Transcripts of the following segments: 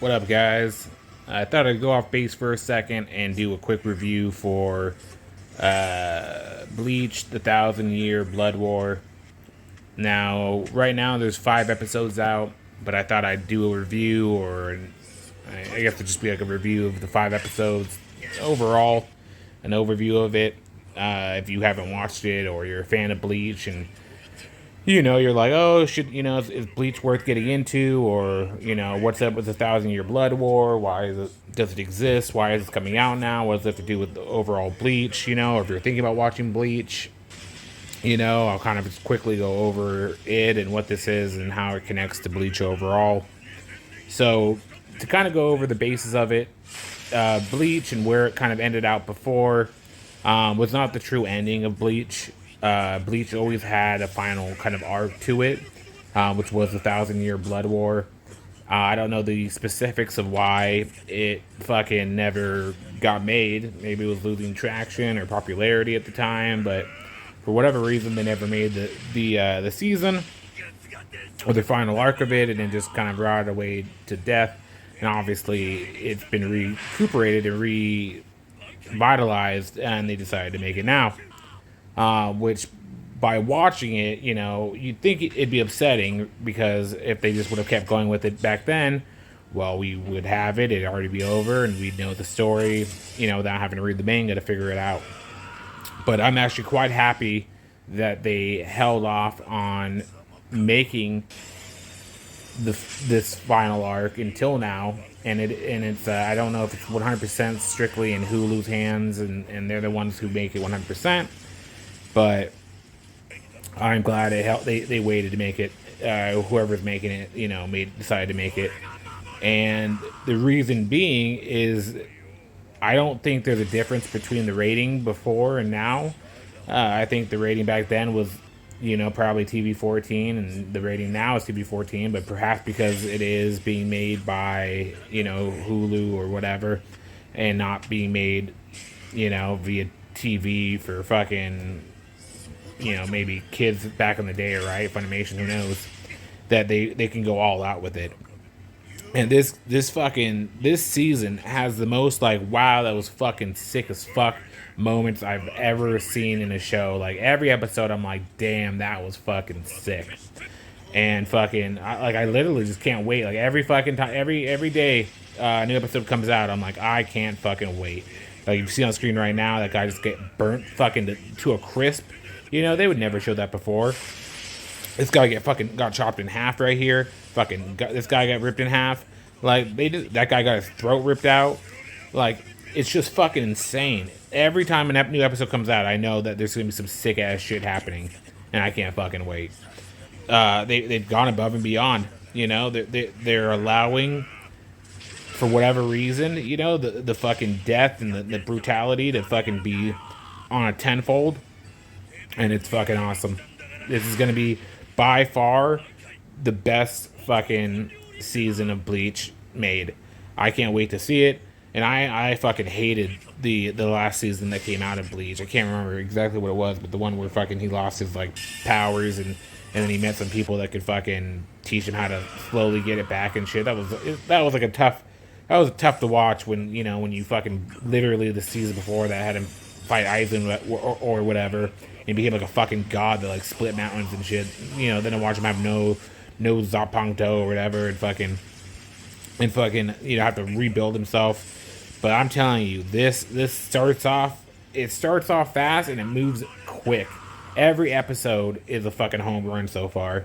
What up, guys? I thought I'd go off base for a second and do a quick review for Bleach, the Thousand Year Blood War. Now, right now, there's 5 episodes out, but I thought I'd do a review, or I guess it'd just be like a review of the 5 episodes overall, an overview of it. If you haven't watched it or you're a fan of Bleach and you're like, oh, is Bleach worth getting into? Or, what's up with the Thousand Year Blood War? Does it exist? Why is it coming out now? What does it have to do with the overall Bleach? Or if you're thinking about watching Bleach, I'll kind of just quickly go over it and what this is and how it connects to Bleach overall. So, to kind of go over the basis of it, Bleach and where it kind of ended out before was not the true ending of Bleach. Bleach always had a final kind of arc to it, which was the Thousand Year Blood War. I don't know the specifics of why it fucking never got made. Maybe it was losing traction or popularity at the time, but for whatever reason, they never made the season or the final arc of it, and then just kind of brought it away to death. And obviously, it's been recuperated and revitalized, and they decided to make it now. Which, by watching it, you'd think it'd be upsetting because if they just would have kept going with it back then, well, we would have it'd already be over, and we'd know the story, without having to read the manga to figure it out. But I'm actually quite happy that they held off on making this final arc until now, and it's I don't know if it's 100% strictly in Hulu's hands, and they're the ones who make it 100%. But I'm glad they waited to make it. Whoever's making it, decided to make it, and the reason being is I don't think there's a difference between the rating before and now. I think the rating back then was, probably TV 14, and the rating now is TV 14, but perhaps because it is being made by, Hulu or whatever, and not being made, via TV for fucking, maybe kids back in the day, right? Funimation, who knows? That they can go all out with it. And this season has the most like, wow, that was fucking sick as fuck moments I've ever seen in a show. Like every episode, I'm like, damn, that was fucking sick. And fucking, I literally just can't wait. Like every fucking time, every day, a new episode comes out, I'm like, I can't fucking wait. Like you see on screen right now, that guy just get burnt fucking to a crisp. They would never show that before. This guy got chopped in half right here. This guy got ripped in half. Like that guy got his throat ripped out. Like it's just fucking insane. Every time a new episode comes out, I know that there's gonna be some sick ass shit happening, and I can't fucking wait. They've gone above and beyond. They're allowing, for whatever reason, the fucking death and the brutality to fucking be on a tenfold, and it's fucking awesome. This is gonna be by far the best fucking season of Bleach made. I can't wait to see it. And I fucking hated the last season that came out of Bleach. I can't remember exactly what it was, but the one where fucking he lost his like powers, and then he met some people that could fucking teach him how to slowly get it back and shit. That was tough to watch when when you fucking literally the season before that had him fight Aizen or whatever, and he became like a fucking god that like split mountains and shit. Then I watch him have no Zapangto or whatever, and fucking have to rebuild himself. But I'm telling you, this starts off. It starts off fast and it moves quick. Every episode is a fucking home run so far.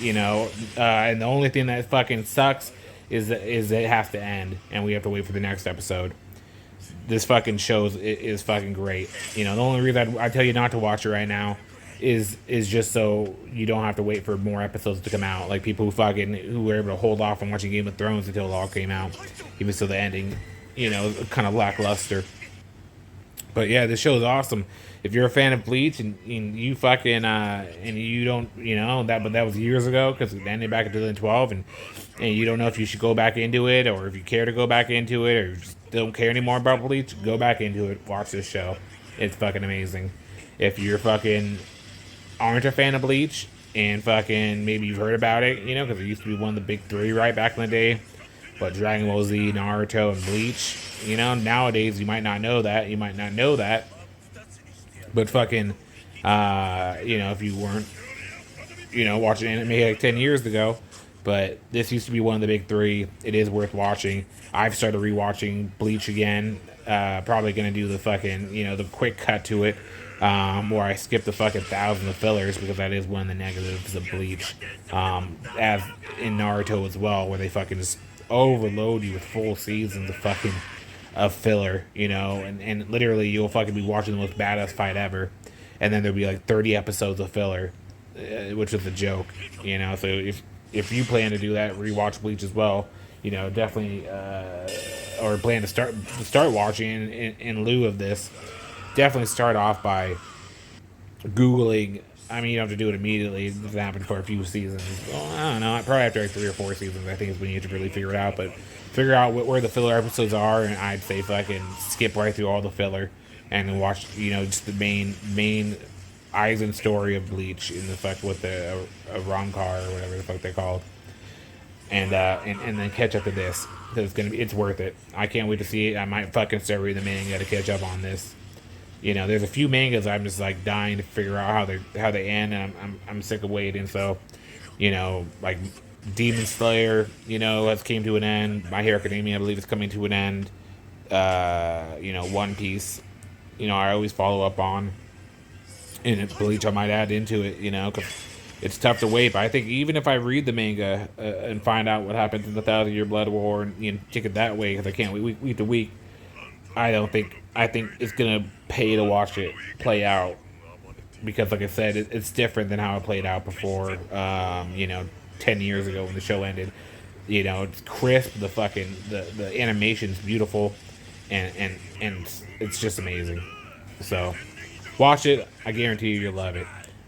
And the only thing that fucking sucks is it has to end, and we have to wait for the next episode. This fucking show is fucking great. The only reason I tell you not to watch it right now is just so you don't have to wait for more episodes to come out. Like people who were able to hold off on watching Game of Thrones until it all came out, even so the ending, kind of lackluster. But yeah, this show is awesome. If you're a fan of Bleach and you fucking and you don't but that was years ago because it ended back in 2012, and you don't know if you should go back into it or if you care to go back into it or you just don't care anymore about Bleach, go back into it. Watch this show. It's fucking amazing. If you're fucking aren't a fan of Bleach and fucking maybe you've heard about it, because it used to be one of the big three right back in the day. But Dragon Ball Z, Naruto, and Bleach, you know, nowadays you might not know that. You might not know that. But fucking, you know, if you weren't, you know, watching anime like 10 years ago. But this used to be one of the big three. It is worth watching. I've started rewatching Bleach again. Probably gonna do the fucking, you know, the quick cut to it, where I skip the fucking thousands of fillers because that is one of the negatives of Bleach. As in Naruto as well, where they fucking just overload you with full seasons of fucking of filler, you know, and literally you'll fucking be watching the most badass fight ever, and then there'll be like 30 episodes of filler, which is a joke, you know. So if you plan to do that, rewatch Bleach as well, you know, definitely, or plan to start watching in lieu of this, definitely start off by Googling. I mean, you don't have to do it immediately. It doesn't happen for a few seasons. Well, I don't know. Probably after like 3 or 4 seasons, I think is when you have to really figure it out. But figure out where the filler episodes are, and I'd say fucking skip right through all the filler and watch, you know, just the main Aizen story of Bleach in the fuck with the Rankar or whatever the fuck they're called, and then catch up to this because it's worth it. I can't wait to see it. I might fucking start reading the manga to catch up on this. You know, there's a few mangas I'm just like dying to figure out how they end, and I'm sick of waiting. So, you know, like Demon Slayer, you know, has came to an end. My Hero Academia, I believe, is coming to an end. You know, One Piece, you know, I always follow up on. And Bleach, I might add into it, you know, because it's tough to wait. But I think even if I read the manga and find out what happens in the 1,000-Year Blood War and, you know, take it that way, because I can't wait week to week, I think it's gonna pay to watch it play out, because, like I said, it's different than how it played out before. You know, 10 years ago when the show ended. You know, it's crisp. The animation's beautiful, and it's just amazing. So, watch it. I guarantee you'll love it.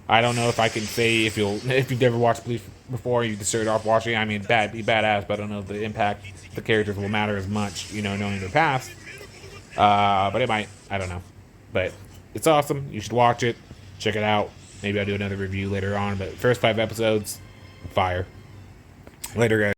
I don't know if I can say if you've never watched Bleach before, you just started off watching. I mean, be badass, but I don't know if the impact the characters will matter as much. You know, knowing their past. But it might. I don't know. But it's awesome. You should watch it. Check it out. Maybe I'll do another review later on. But first 5 episodes, fire. Later, guys.